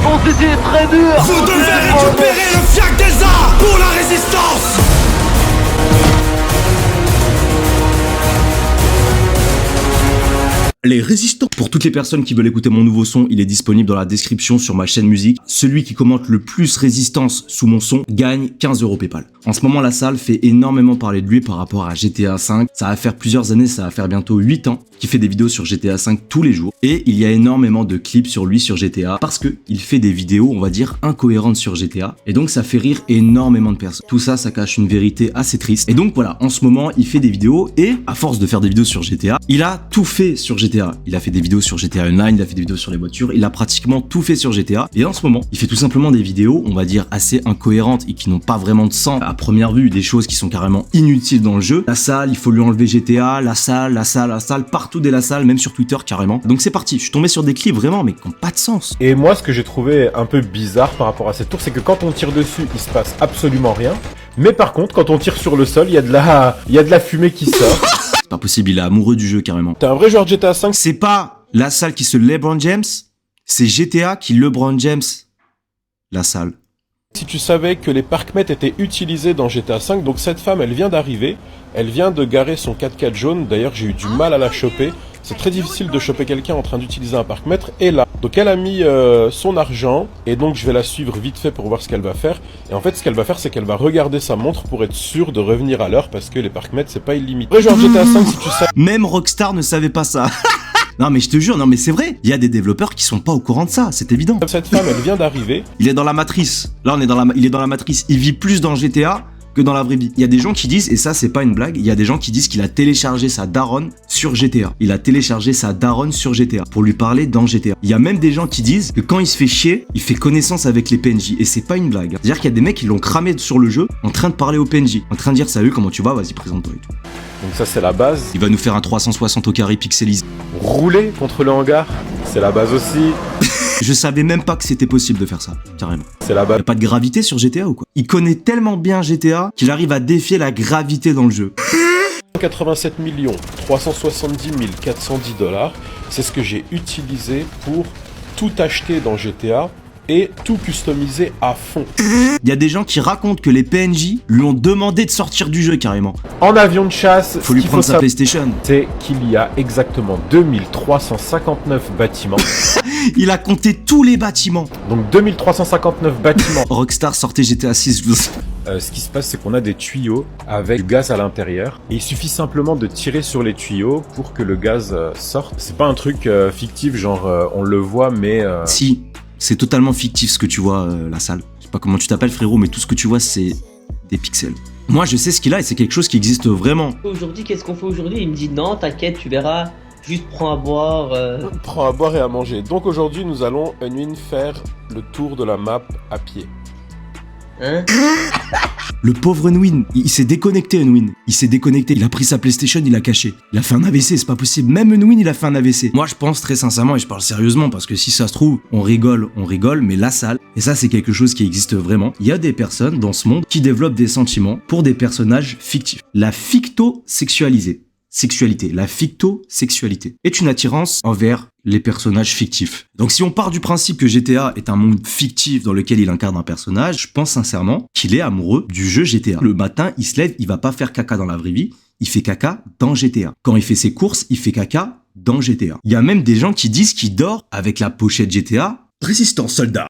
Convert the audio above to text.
Oh, c'était très dur. Vous devez récupérer le fiac d'Elsa pour la résistance. Les résistants. Pour toutes les personnes qui veulent écouter mon nouveau son, il est disponible dans la description sur ma chaîne musique. Celui qui commente le plus résistance sous mon son gagne 15 € PayPal. En ce moment, la salle fait énormément parler de lui par rapport à GTA 5. Ça va faire plusieurs années, ça va faire bientôt 8 ans qu'il fait des vidéos sur GTA 5 tous les jours. Et il y a énormément de clips sur lui sur GTA parce que il fait des vidéos, on va dire, incohérentes sur GTA. Et donc, ça fait rire énormément de personnes. Tout ça, ça cache une vérité assez triste. Et donc, voilà, en ce moment, il fait des vidéos et à force de faire des vidéos sur GTA, il a tout fait sur GTA. Il a fait des vidéos sur GTA Online, il a fait des vidéos sur les voitures, il a pratiquement tout fait sur GTA. Et en ce moment, il fait tout simplement des vidéos, on va dire, assez incohérentes et qui n'ont pas vraiment de sens. À première vue, des choses qui sont carrément inutiles dans le jeu. La salle, il faut lui enlever GTA, la salle, partout dès la salle, même sur Twitter carrément. Donc c'est parti, je suis tombé sur des clips vraiment, mais qui n'ont pas de sens. Et moi, ce que j'ai trouvé un peu bizarre par rapport à cette tour, c'est que quand on tire dessus, il se passe absolument rien. Mais par contre, quand on tire sur le sol, il y a de la fumée qui sort. C'est pas possible, il est amoureux du jeu carrément. T'es un vrai joueur de GTA 5. C'est pas la salle qui se LeBron James, c'est GTA qui LeBron James la salle. Si tu savais que les parcs-mètres étaient utilisés dans GTA 5, donc cette femme, elle vient d'arriver, elle vient de garer son 4x4 jaune, d'ailleurs j'ai eu du mal à la choper. C'est très difficile de choper quelqu'un en train d'utiliser un parc-mètre, et là. Donc elle a mis son argent, et donc je vais la suivre vite fait pour voir ce qu'elle va faire. Et en fait, ce qu'elle va faire, c'est qu'elle va regarder sa montre pour être sûre de revenir à l'heure, parce que les parcs-mètres, c'est pas illimité. Vrai genre GTA 5, si tu sais. Même Rockstar ne savait pas ça. Non mais je te jure, non mais c'est vrai, il y a des développeurs qui sont pas au courant de ça, c'est évident. Cette femme, elle vient d'arriver. Il est dans la matrice, là il est dans la matrice, il vit plus dans GTA que dans la vraie vie. Il y a des gens qui disent, et ça c'est pas une blague, il y a des gens qui disent qu'il a téléchargé sa daronne sur GTA. Il a téléchargé sa daronne sur GTA pour lui parler dans GTA. Il y a même des gens qui disent que quand il se fait chier, il fait connaissance avec les PNJ, et c'est pas une blague. C'est-à-dire qu'il y a des mecs qui l'ont cramé sur le jeu en train de parler aux PNJ, en train de dire salut, comment tu vas, vas-y présente-toi et tout. Donc ça c'est la base. Il va nous faire un 360 au carré pixelisé. Rouler contre le hangar, c'est la base aussi. Je savais même pas que c'était possible de faire ça, carrément. C'est la base. Y'a pas de gravité sur GTA ou quoi? Il connaît tellement bien GTA qu'il arrive à défier la gravité dans le jeu. 87 370 410 $, c'est ce que j'ai utilisé pour tout acheter dans GTA et tout customiser à fond. Il y a des gens qui racontent que les PNJ lui ont demandé de sortir du jeu carrément. En avion de chasse, Faut lui prendre sa PlayStation. C'est qu'il y a exactement 2359 bâtiments. Il a compté tous les bâtiments. Donc 2359 bâtiments. Rockstar sortait GTA 6. Ce qui se passe, c'est qu'on a des tuyaux avec du gaz à l'intérieur. Et il suffit simplement de tirer sur les tuyaux pour que le gaz sorte. C'est pas un truc fictif, genre on le voit, mais... Si, c'est totalement fictif ce que tu vois, la salle. Je sais pas comment tu t'appelles frérot, mais tout ce que tu vois, c'est des pixels. Moi, je sais ce qu'il a et c'est quelque chose qui existe vraiment. Aujourd'hui, qu'est-ce qu'on fait aujourd'hui? Il me dit non, t'inquiète, tu verras. Juste prends à boire. Prends à boire et à manger. Donc aujourd'hui, nous allons, Unwin, faire le tour de la map à pied. Hein? Le pauvre Unwin, il s'est déconnecté Unwin. Il s'est déconnecté, il a pris sa PlayStation, il a caché. Il a fait un AVC, c'est pas possible. Même Unwin, il a fait un AVC. Moi, je pense très sincèrement, et je parle sérieusement, parce que si ça se trouve, on rigole, mais la salle, et ça c'est quelque chose qui existe vraiment, il y a des personnes dans ce monde qui développent des sentiments pour des personnages fictifs. La fictosexualité. La fictosexualité est une attirance envers les personnages fictifs. Donc si on part du principe que GTA est un monde fictif dans lequel il incarne un personnage, je pense sincèrement qu'il est amoureux du jeu GTA. Le matin, il se lève, il va pas faire caca dans la vraie vie, il fait caca dans GTA. Quand il fait ses courses, il fait caca dans GTA. Il y a même des gens qui disent qu'il dort avec la pochette GTA. Résistant soldat.